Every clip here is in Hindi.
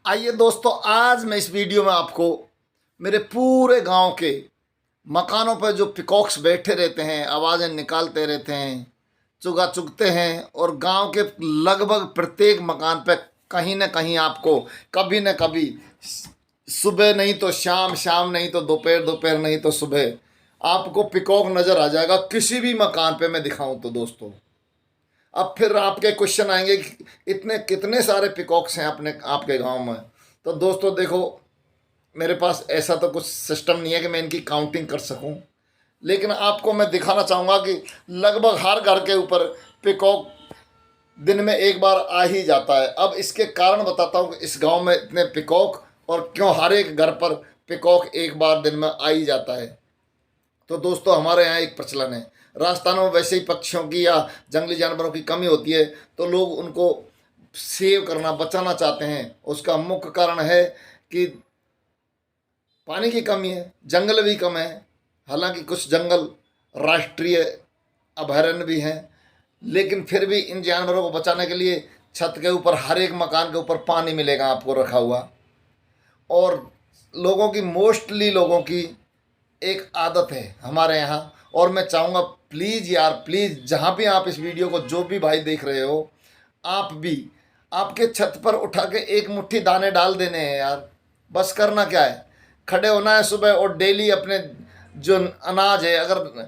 आइए दोस्तों, आज मैं इस वीडियो में आपको मेरे पूरे गांव के मकानों पर जो पिकॉक्स बैठे रहते हैं, आवाज़ें निकालते रहते हैं, चुगा चुगते हैं, और गांव के लगभग प्रत्येक मकान पर कहीं ना कहीं आपको कभी न कभी सुबह नहीं तो शाम, शाम नहीं तो दोपहर, दोपहर नहीं तो सुबह आपको पिकॉक नज़र आ जाएगा किसी भी मकान पे मैं दिखाऊं तो दोस्तों। अब फिर आपके क्वेश्चन आएंगे कि इतने कितने सारे पिकॉक्स हैं अपने आपके गांव में। तो दोस्तों देखो, मेरे पास ऐसा तो कुछ सिस्टम नहीं है कि मैं इनकी काउंटिंग कर सकूं, लेकिन आपको मैं दिखाना चाहूँगा कि लगभग हर घर के ऊपर पिकॉक दिन में एक बार आ ही जाता है। अब इसके कारण बताता हूँ कि इस गांव में इतने पिकॉक और क्यों हर एक घर पर पिकॉक एक बार दिन में आ ही जाता है। तो दोस्तों, हमारे यहाँ एक प्रचलन है, राजस्थान में वैसे ही पक्षियों की या जंगली जानवरों की कमी होती है, तो लोग उनको सेव करना, बचाना चाहते हैं। उसका मुख्य कारण है कि पानी की कमी है, जंगल भी कम है। हालांकि कुछ जंगल राष्ट्रीय अभयारण्य भी हैं, लेकिन फिर भी इन जानवरों को बचाने के लिए छत के ऊपर, हर एक मकान के ऊपर पानी मिलेगा आपको रखा हुआ। और लोगों की, मोस्टली लोगों की एक आदत है हमारे यहाँ, और मैं चाहूँगा प्लीज़ यार, प्लीज़ जहाँ भी आप इस वीडियो को, जो भी भाई देख रहे हो, आप भी आपके छत पर उठा के एक मुट्ठी दाने डाल देने हैं यार। बस करना क्या है, खड़े होना है सुबह और डेली अपने जो अनाज है, अगर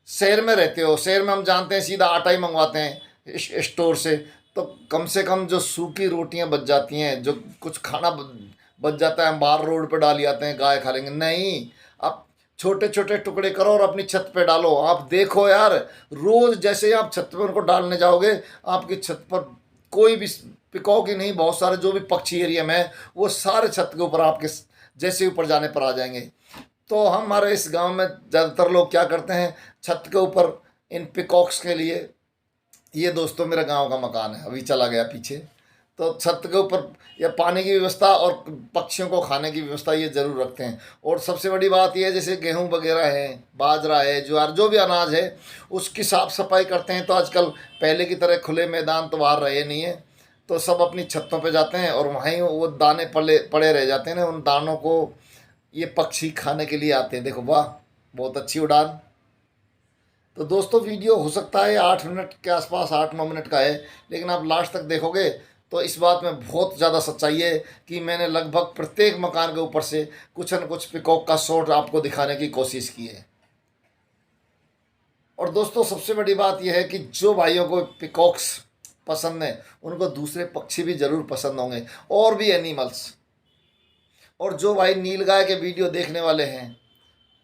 शहर में रहते हो, शहर में हम जानते हैं सीधा आटा ही मंगवाते हैं स्टोर से, तो कम से कम जो सूखी रोटियां बच जाती हैं, जो कुछ खाना बच जाता है, हम बाहर रोड पे डाल आते हैं, गाय खा लेंगे। नहीं, आप छोटे छोटे टुकड़े करो और अपनी छत पे डालो। आप देखो यार, रोज जैसे ही आप छत पे उनको डालने जाओगे, आपकी छत पर कोई भी पिकॉक ही नहीं, बहुत सारे जो भी पक्षी एरिया में है, वो सारे छत के ऊपर आपके जैसे ऊपर जाने पर आ जाएंगे। तो हमारे इस गांव में ज़्यादातर लोग क्या करते हैं, छत के ऊपर इन पिकॉक्स के लिए, ये दोस्तों मेरा गांव का मकान है, अभी चला गया पीछे, तो छत के ऊपर या पानी की व्यवस्था और पक्षियों को खाने की व्यवस्था ये ज़रूर रखते हैं। और सबसे बड़ी बात यह है, जैसे गेहूं वगैरह है, बाजरा है, ज्वार, जो भी अनाज है, उसकी साफ़ सफाई करते हैं। तो आजकल पहले की तरह खुले मैदान तो बाहर रहे नहीं है, तो सब अपनी छतों पे जाते हैं और वहीं वो दाने पड़े पड़े रह जाते हैं ना, उन दानों को ये पक्षी खाने के लिए आते हैं। देखो वाह, बहुत अच्छी उड़ान। तो दोस्तों, वीडियो हो सकता है 8 मिनट के आसपास, 8-9 मिनट का है, लेकिन आप लास्ट तक देखोगे तो इस बात में बहुत ज़्यादा सच्चाई है कि मैंने लगभग प्रत्येक मकान के ऊपर से कुछ न कुछ पिकॉक का शॉट आपको दिखाने की कोशिश की है। और दोस्तों, सबसे बड़ी बात यह है कि जो भाइयों को पिकॉक्स पसंद है, उनको दूसरे पक्षी भी ज़रूर पसंद होंगे, और भी एनिमल्स। और जो भाई नीलगाय के वीडियो देखने वाले हैं,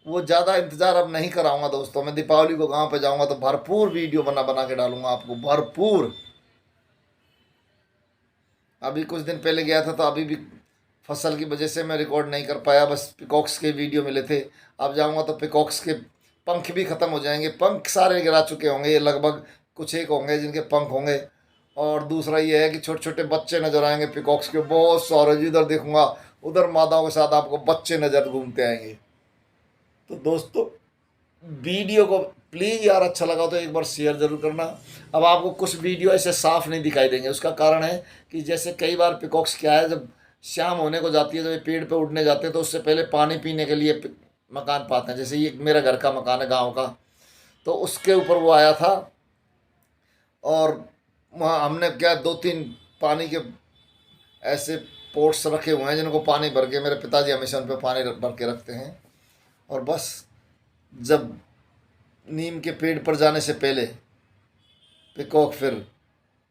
वो ज़्यादा इंतज़ार अब नहीं कराऊंगा दोस्तों। मैं दीपावली को गांव पे जाऊंगा तो भरपूर वीडियो बना बना के डालूंगा आपको, भरपूर। अभी कुछ दिन पहले गया था, तो अभी भी फसल की वजह से मैं रिकॉर्ड नहीं कर पाया, बस पिकॉक्स के वीडियो मिले थे। अब जाऊंगा तो पिकॉक्स के पंख भी ख़त्म हो जाएंगे, पंख सारे गिरा चुके होंगे, ये लगभग कुछ एक होंगे जिनके पंख होंगे। और दूसरा ये है कि छोटे छोटे बच्चे नज़र आएंगे पिकॉक्स के, बहुत सारे। जिधर देखूंगा उधर मादाओं के साथ आपको बच्चे नज़र घूमते आएंगे। तो दोस्तों, वीडियो को प्लीज़ यार, अच्छा लगा तो एक बार शेयर ज़रूर करना। अब आपको कुछ वीडियो ऐसे साफ नहीं दिखाई देंगे, उसका कारण है कि जैसे कई बार पिकॉक्स क्या है, जब शाम होने को जाती है, जब ये पेड़ पे उड़ने जाते हैं, तो उससे पहले पानी पीने के लिए मकान पाते हैं। जैसे ये मेरा घर का मकान है गांव का, तो उसके ऊपर वो आया था, और वहाँ हमने क्या, 2-3 पानी के ऐसे पोट्स रखे हुए हैं जिनको पानी भर के, मेरे पिताजी हमेशा उन पर पानी भर के रखते हैं। और बस जब नीम के पेड़ पर जाने से पहले पिकॉक फिर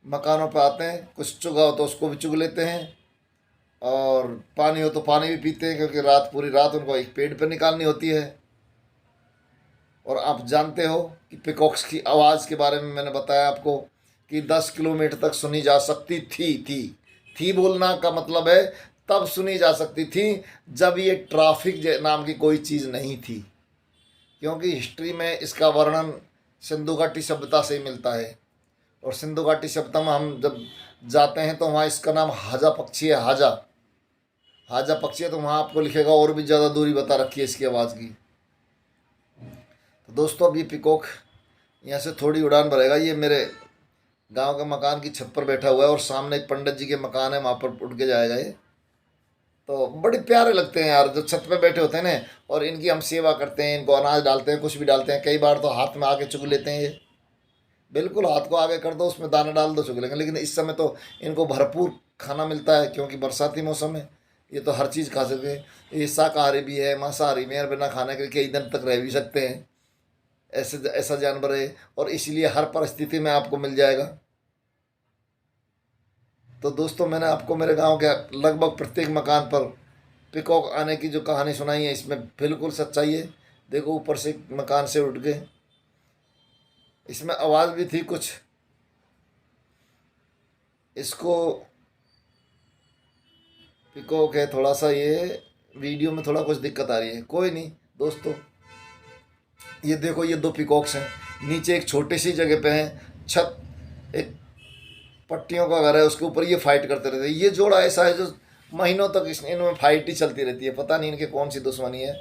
मकानों पर आते हैं, कुछ चुगा हो तो उसको भी चुग लेते हैं, और पानी हो तो पानी भी पीते हैं, क्योंकि रात, पूरी रात उनको एक पेड़ पर निकालनी होती है। और आप जानते हो कि पिकॉक्स की आवाज़ के बारे में मैंने बताया आपको कि 10 किलोमीटर तक सुनी जा सकती थी बोलना का मतलब है तब सुनी जा सकती थी जब ये ट्रैफिक नाम की कोई चीज़ नहीं थी, क्योंकि हिस्ट्री में इसका वर्णन सिंधु घाटी सभ्यता से ही मिलता है। और सिंधु घाटी सभ्यता में हम जब जाते हैं तो वहाँ इसका नाम हाजा पक्षी है, हाजा हाजा पक्षी है, तो वहाँ आपको लिखेगा, और भी ज़्यादा दूरी बता रखी है इसकी आवाज़ की। तो दोस्तों, अब ये पिकॉक यहाँ से थोड़ी उड़ान भरेगा, ये मेरे गांव के मकान की छत पर बैठा हुआ है, और सामने एक पंडित जी के मकान है, वहाँ पर उड़ के जाएगा ये। तो बड़े प्यारे लगते हैं यार, जो छत पे बैठे होते हैं ना, और इनकी हम सेवा करते हैं, इनको अनाज डालते हैं, कुछ भी डालते हैं। कई बार तो हाथ में आके चुग लेते हैं ये, बिल्कुल हाथ को आगे कर दो, उसमें दाना डाल दो, चुग लेंगे। लेकिन इस समय तो इनको भरपूर खाना मिलता है, क्योंकि बरसाती मौसम है। ये तो हर चीज़ खा सकते हैं, ये शाकाहारी भी है, मांसाहारी भी है, बिना खाने के कई दिन तक रह भी सकते हैं। ऐसे ऐसा जानवर है, और इसलिए हर परिस्थिति में आपको मिल जाएगा। तो दोस्तों, मैंने आपको मेरे गांव के लगभग प्रत्येक मकान पर पिकॉक आने की जो कहानी सुनाई है, इसमें बिल्कुल सच्चाई है। देखो, ऊपर से मकान से उठ गए, इसमें आवाज़ भी थी कुछ। इसको पिकॉक है, थोड़ा सा ये वीडियो में थोड़ा कुछ दिक्कत आ रही है, कोई नहीं दोस्तों। ये देखो, ये दो पिकॉक्स हैं, नीचे एक छोटी सी जगह पे हैं, छत एक पट्टियों का घर है, उसके ऊपर ये फाइट करते रहते हैं। ये जोड़ा ऐसा है जो महीनों तक इनमें फाइट ही चलती रहती है, पता नहीं इनके कौन सी दुश्मनी है।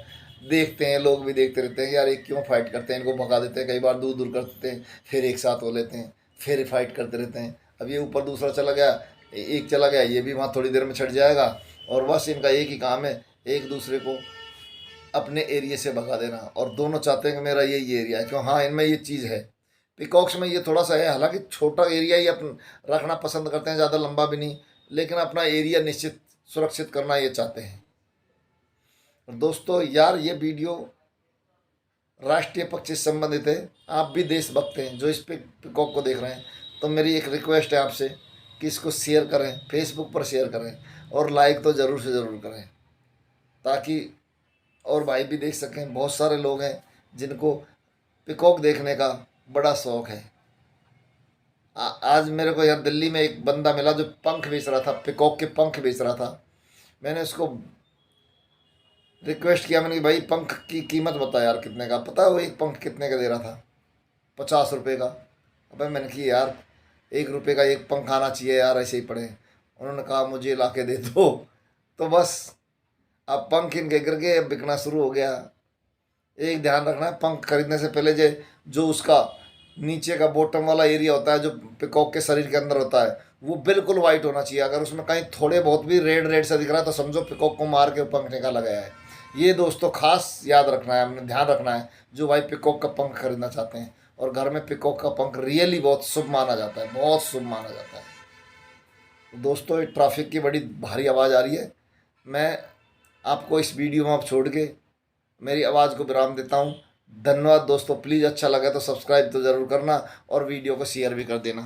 देखते हैं, लोग भी देखते रहते हैं कि यार ये क्यों फाइट करते हैं, इनको भगा देते हैं, कई बार दूर दूर कर देते हैं, फिर एक साथ हो लेते हैं, फिर फाइट करते रहते हैं। अब ये ऊपर दूसरा चला गया, एक चला गया, ये भी वहाँ थोड़ी देर में छट जाएगा, और बस इनका एक ही काम है, एक दूसरे को अपने एरिया से भगा देना। और दोनों चाहते हैं कि मेरा यही एरिया है, क्यों, हाँ, इनमें ये चीज़ है। पिकॉक्स में ये थोड़ा सा है, हालांकि छोटा एरिया ही अपन रखना पसंद करते हैं, ज़्यादा लंबा भी नहीं, लेकिन अपना एरिया निश्चित सुरक्षित करना ये चाहते हैं। और दोस्तों यार, ये वीडियो राष्ट्रीय पक्षी से संबंधित है। आप भी देशभक्त हैं जो इस पिकॉक को देख रहे हैं, तो मेरी एक रिक्वेस्ट है आपसे कि इसको शेयर करें, फेसबुक पर शेयर करें, और लाइक तो ज़रूर से ज़रूर करें, ताकि और भाई भी देख सकें। बहुत सारे लोग हैं जिनको पिकॉक देखने का बड़ा शौक़ है। आज मेरे को यार दिल्ली में एक बंदा मिला जो पंख बेच रहा था, पिकॉक के पंख बेच रहा था। मैंने उसको रिक्वेस्ट किया, मैंने कि भाई पंख की कीमत बता यार, कितने का, पता है वो एक पंख कितने का दे रहा था? 50 रुपये का। अबे मैंने कि यार 1 रुपये का एक पंख आना चाहिए यार, ऐसे ही पड़े। उन्होंने कहा मुझे ला के दे दो। तो बस अब पंख इनके गिर गए, बिकना शुरू हो गया। एक ध्यान रखना है, पंख खरीदने से पहले जो उसका नीचे का बॉटम वाला एरिया होता है, जो पिकॉक के शरीर के अंदर होता है, वो बिल्कुल वाइट होना चाहिए। अगर उसमें कहीं थोड़े बहुत भी रेड रेड से दिख रहा है, तो समझो पिकॉक को मार के पंख निकाला गया है। ये दोस्तों खास याद रखना है, हमने ध्यान रखना है, जो भाई पिकॉक का पंख खरीदना चाहते हैं। और घर में पिकॉक का पंख रियली बहुत शुभ माना जाता है, बहुत शुभ माना जाता है। दोस्तों, ये ट्रैफिक की बड़ी भारी आवाज़ आ रही है, मैं आपको इस वीडियो में आप छोड़ के मेरी आवाज़ को विराम देता हूँ। धन्यवाद दोस्तों। प्लीज़ अच्छा लगा तो सब्सक्राइब तो ज़रूर करना, और वीडियो को शेयर भी कर देना।